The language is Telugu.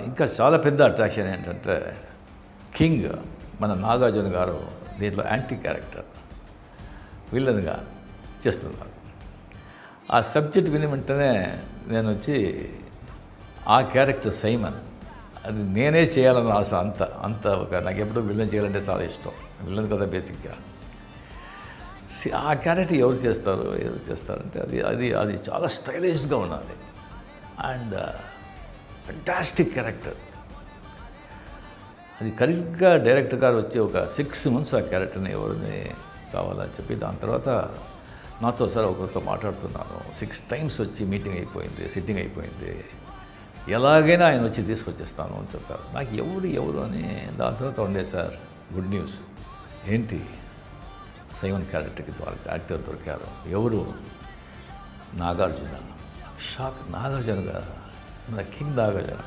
ఇంకా చాలా పెద్ద అట్రాక్షన్ ఏంటంటే కింగ్ మన నాగార్జున గారు దీంట్లో యాంటీ క్యారెక్టర్ విలన్గా చేస్తున్నారు. ఆ సబ్జెక్ట్ విని వెంటనే నేను వచ్చి ఆ క్యారెక్టర్ సైమన్ అది నేనే చేయాలన్న ఆశ. అంత నాకు ఎప్పుడూ విలన్ చేయాలంటే చాలా ఇష్టం. విలన్ కదా బేసిక్గా. ఆ క్యారెక్టర్ ఎవరు చేస్తారంటే అది చాలా స్టైలిష్గా ఉన్నది అండ్ ఫెంటాస్టిక్ క్యారెక్టర్. అది కరెక్ట్గా డైరెక్టర్ గారు వచ్చి ఒక 6 months ఆ క్యారెక్టర్ని ఎవరిని కావాలని చెప్పి దాని తర్వాత నాతో సార్ ఒకరితో మాట్లాడుతున్నాను. 6 times వచ్చి మీటింగ్ అయిపోయింది, సిట్టింగ్ అయిపోయింది, ఎలాగైనా ఆయన వచ్చి తీసుకొచ్చేస్తాను అని చెప్పారు. నాకు ఎవరు అని దాని తర్వాత ఉండే సార్ గుడ్ న్యూస్ ఏంటి సైమన్ క్యారెక్టర్కి యాక్టర్ దొరికారు. ఎవరు? నాగార్జున. షాక్. నాగార్జున గారు, మన కింగ్ నాగార్జున.